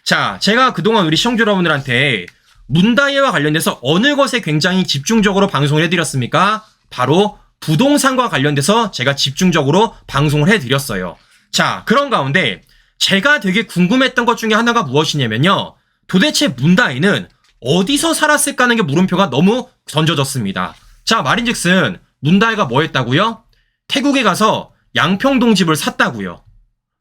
자, 제가 그동안 우리 시청자 여러분들한테 문다이와 관련돼서 어느 것에 굉장히 집중적으로 방송을 해드렸습니까? 바로 부동산과 관련돼서 제가 집중적으로 방송을 해드렸어요. 자, 그런 가운데 제가 되게 궁금했던 것 중에 하나가 무엇이냐면요. 도대체 문다이는 어디서 살았을까 하는 게 물음표가 너무 던져졌습니다. 자, 말인즉슨 문다이가 뭐 했다고요? 태국에 가서 양평동 집을 샀다고요.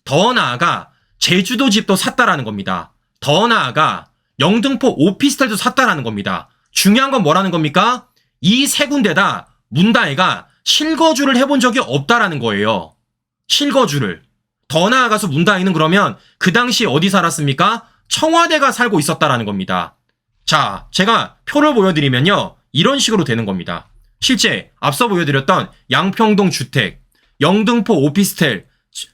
더 나아가 제주도 집도 샀다라는 겁니다. 더 나아가 영등포 오피스텔도 샀다라는 겁니다. 중요한 건 뭐라는 겁니까? 이 세 군데 다 문다이가 실거주를 해본 적이 없다라는 거예요. 실거주를. 더 나아가서 문다이는 그러면 그 당시 어디 살았습니까? 청와대가 살고 있었다라는 겁니다. 자, 제가 표를 보여드리면요. 이런 식으로 되는 겁니다. 실제 앞서 보여드렸던 양평동 주택, 영등포 오피스텔,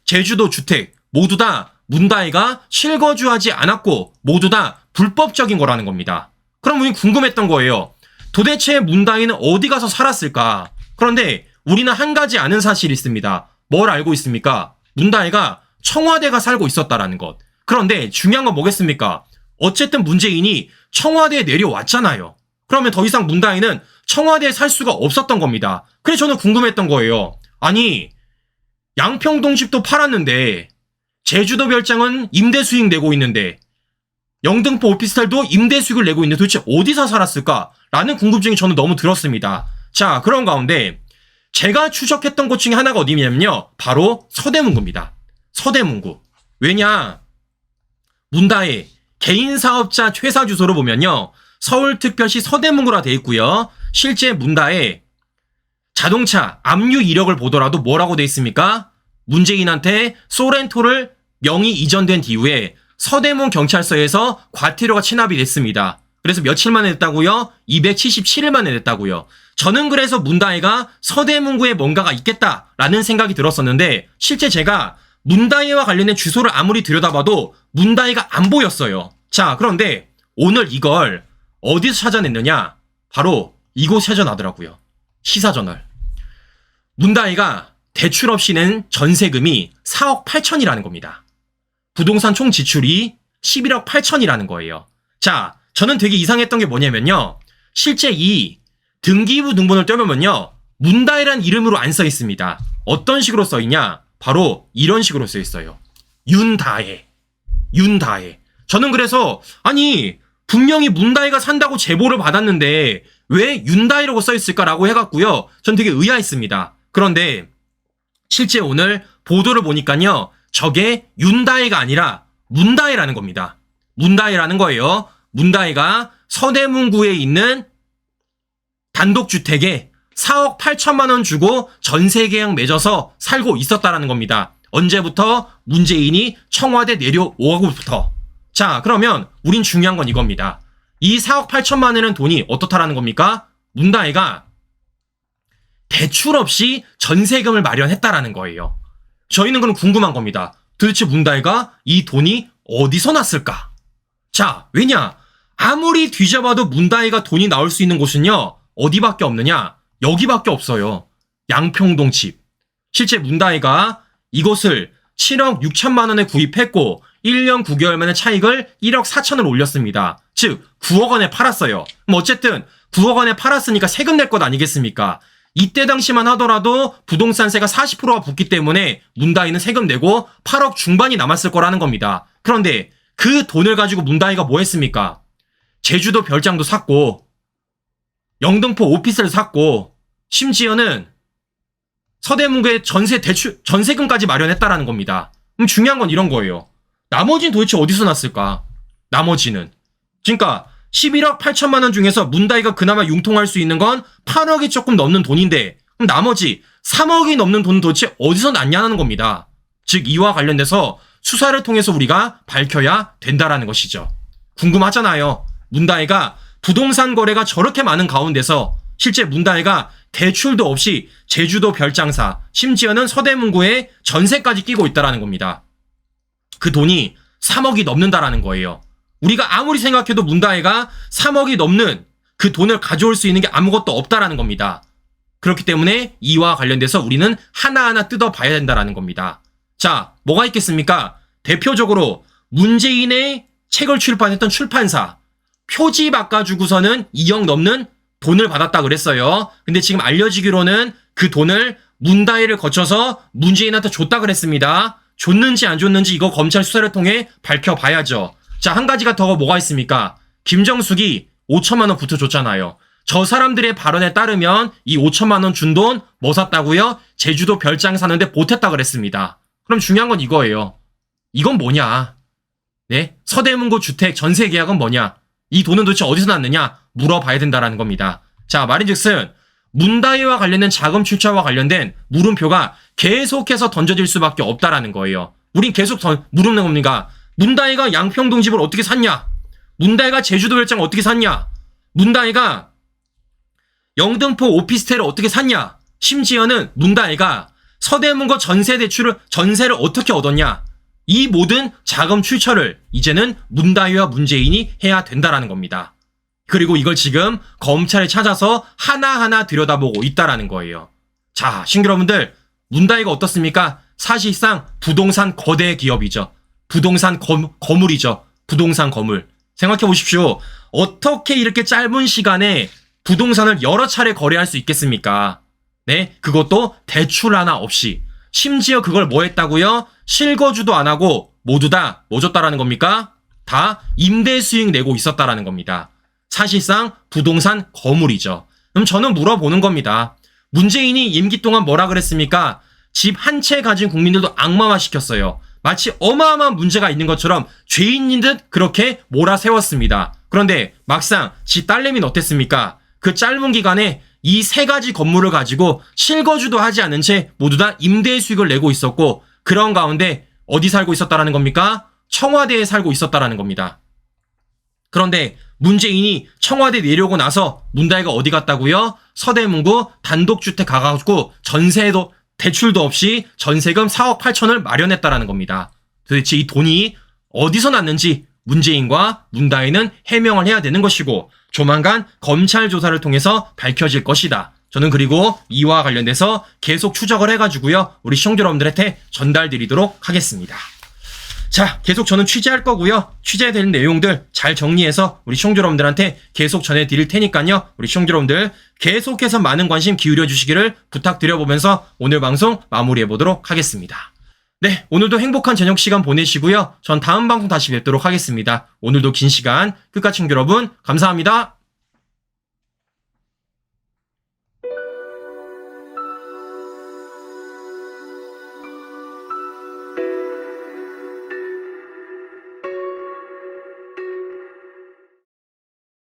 제주도 주택 모두 다 문다이가 실거주하지 않았고 모두 다 불법적인 거라는 겁니다. 그럼 우리 궁금했던 거예요. 도대체 문다이는 어디 가서 살았을까? 그런데 우리는 한 가지 아는 사실이 있습니다. 뭘 알고 있습니까? 문다이가 청와대가 살고 있었다라는 것. 그런데 중요한 건 뭐겠습니까? 어쨌든 문재인이 청와대에 내려왔잖아요. 그러면 더 이상 문다이는 청와대에 살 수가 없었던 겁니다. 그래서 저는 궁금했던 거예요. 아니, 양평동 집도 팔았는데 제주도 별장은 임대 수익 내고 있는데 영등포 오피스텔도 임대 수익을 내고 있는데 도대체 어디서 살았을까라는 궁금증이 저는 너무 들었습니다. 자, 그런 가운데 제가 추적했던 곳 중에 하나가 어디냐면요. 바로 서대문구입니다. 서대문구. 왜냐? 문다이 개인 사업자 퇴사 주소로 보면요. 서울특별시 서대문구라 돼 있고요. 실제 문다의 자동차 압류 이력을 보더라도 뭐라고 돼 있습니까? 문재인한테 소렌토를 명의 이전된 뒤에 서대문 경찰서에서 과태료가 체납이 됐습니다. 그래서 며칠 만에 됐다고요? 277일 만에 됐다고요. 저는 그래서 문다이가 서대문구에 뭔가가 있겠다라는 생각이 들었었는데 실제 제가 문다이와 관련된 주소를 아무리 들여다봐도 문다이가 안 보였어요. 자, 그런데 오늘 이걸 어디서 찾아냈느냐? 바로 이곳 찾아나더라고요. 시사저널. 문다이가 대출 없이 낸 전세금이 4억 8천이라는 겁니다. 부동산 총 지출이 11억 8천이라는 거예요. 자, 저는 되게 이상했던 게 뭐냐면요. 실제 이 등기부 등본을 떼보면요. 문다이란 이름으로 안 써 있습니다. 어떤 식으로 써 있냐? 바로 이런 식으로 써 있어요. 윤다혜. 윤다혜. 저는 그래서 아니 분명히 문다이가 산다고 제보를 받았는데 왜 윤다이라고 써 있을까라고 해갖고요. 전 되게 의아했습니다. 그런데 실제 오늘 보도를 보니까요. 저게 윤다이가 아니라 문다이라는 겁니다. 문다이라는 거예요. 문다이가 서대문구에 있는 단독주택에 4억 8천만 원 주고 전세계약 맺어서 살고 있었다라는 겁니다. 언제부터? 문재인이 청와대 내려오고부터. 자, 그러면 우린 중요한 건 이겁니다. 이 4억 8천만 원은 돈이 어떻다라는 겁니까? 문다이가 대출 없이 전세금을 마련했다라는 거예요. 저희는 그럼 궁금한 겁니다. 도대체 문다이가 이 돈이 어디서 났을까? 자, 왜냐? 아무리 뒤져봐도 문다이가 돈이 나올 수 있는 곳은요. 어디밖에 없느냐? 여기밖에 없어요. 양평동 집. 실제 문다이가 이곳을 7억 6천만 원에 구입했고 1년 9개월 만에 차익을 1억 4천을 올렸습니다. 즉 9억 원에 팔았어요. 어쨌든 9억 원에 팔았으니까 세금 낼 것 아니겠습니까? 이때 당시만 하더라도 부동산세가 40%가 붙기 때문에 문다이는 세금 내고 8억 중반이 남았을 거라는 겁니다. 그런데 그 돈을 가지고 문다이가 뭐 했습니까? 제주도 별장도 샀고 영등포 오피스를 샀고 심지어는 서대문구에 전세금까지 마련했다라는 겁니다. 그럼 중요한 건 이런 거예요. 나머지는 도대체 어디서 났을까? 나머지는. 그러니까 11억 8천만 원 중에서 문다이가 그나마 융통할 수 있는 건 8억이 조금 넘는 돈인데 그럼 나머지 3억이 넘는 돈은 도대체 어디서 났냐는 겁니다. 즉 이와 관련돼서 수사를 통해서 우리가 밝혀야 된다라는 것이죠. 궁금하잖아요. 문다이가 부동산 거래가 저렇게 많은 가운데서 실제 문다이가 대출도 없이 제주도 별장사 심지어는 서대문구에 전세까지 끼고 있다라는 겁니다. 그 돈이 3억이 넘는다라는 거예요. 우리가 아무리 생각해도 문다이가 3억이 넘는 그 돈을 가져올 수 있는 게 아무것도 없다라는 겁니다. 그렇기 때문에 이와 관련돼서 우리는 하나하나 뜯어봐야 된다라는 겁니다. 자, 뭐가 있겠습니까? 대표적으로 문재인의 책을 출판했던 출판사, 표지 바꿔주고서는 2억 넘는 돈을 받았다 그랬어요. 근데 지금 알려지기로는 그 돈을 문다혜를 거쳐서 문재인한테 줬다 그랬습니다. 줬는지 안 줬는지 이거 검찰 수사를 통해 밝혀봐야죠. 자, 한 가지가 더 뭐가 있습니까? 김정숙이 5천만 원부터 줬잖아요. 저 사람들의 발언에 따르면 이 5천만 원 준 돈 뭐 샀다고요? 제주도 별장 사는데 보탰다 그랬습니다. 그럼 중요한 건 이거예요. 이건 뭐냐? 네? 서대문구 주택 전세 계약은 뭐냐? 이 돈은 도대체 어디서 났느냐? 물어봐야 된다라는 겁니다. 자, 말인즉슨 문다혜와 관련된 자금 출처와 관련된 물음표가 계속해서 던져질 수밖에 없다라는 거예요. 우린 계속 물음는 겁니다. 문다혜가 양평동 집을 어떻게 샀냐? 문다혜가 제주도 별장 어떻게 샀냐? 문다혜가 영등포 오피스텔을 어떻게 샀냐? 심지어는 문다혜가 서대문구 전세를 어떻게 얻었냐? 이 모든 자금 출처를 이제는 문다혜와 문재인이 해야 된다라는 겁니다. 그리고 이걸 지금 검찰에 찾아서 하나하나 들여다보고 있다라는 거예요. 자, 신규여러분들, 문다혜가 어떻습니까? 사실상 부동산 거대 기업이죠. 부동산 거물이죠. 부동산 거물. 생각해 보십시오. 어떻게 이렇게 짧은 시간에 부동산을 여러 차례 거래할 수 있겠습니까? 네, 그것도 대출 하나 없이. 심지어 그걸 뭐 했다고요? 실거주도 안 하고 모두 다 뭐 줬다라는 겁니까? 다 임대 수익 내고 있었다라는 겁니다. 사실상 부동산 거물이죠. 그럼 저는 물어보는 겁니다. 문재인이 임기 동안 뭐라 그랬습니까? 집 한 채 가진 국민들도 악마화시켰어요. 마치 어마어마한 문제가 있는 것처럼 죄인인 듯 그렇게 몰아세웠습니다. 그런데 막상 지 딸내미는 어땠습니까? 그 짧은 기간에 이 세 가지 건물을 가지고 실거주도 하지 않은 채 모두 다 임대 수익을 내고 있었고, 그런 가운데 어디 살고 있었다라는 겁니까? 청와대에 살고 있었다라는 겁니다. 그런데 문재인이 청와대 내려오고 나서 문다혜가 어디 갔다고요? 서대문구 단독주택 가가지고 전세도 대출도 없이 전세금 4억 8천을 마련했다라는 겁니다. 도대체 이 돈이 어디서 났는지 문재인과 문다혜는 해명을 해야 되는 것이고, 조만간 검찰 조사를 통해서 밝혀질 것이다. 저는 그리고 이와 관련돼서 계속 추적을 해가지고요, 우리 시청자 여러분들한테 전달드리도록 하겠습니다. 자, 계속 저는 취재할 거고요. 취재되는 내용들 잘 정리해서 우리 시청자 여러분들한테 계속 전해드릴 테니까요. 우리 시청자 여러분들 계속해서 많은 관심 기울여 주시기를 부탁드려보면서 오늘 방송 마무리해보도록 하겠습니다. 네, 오늘도 행복한 저녁 시간 보내시고요. 전 다음 방송 다시 뵙도록 하겠습니다. 오늘도 긴 시간 끝까지 시청자 여러분 감사합니다.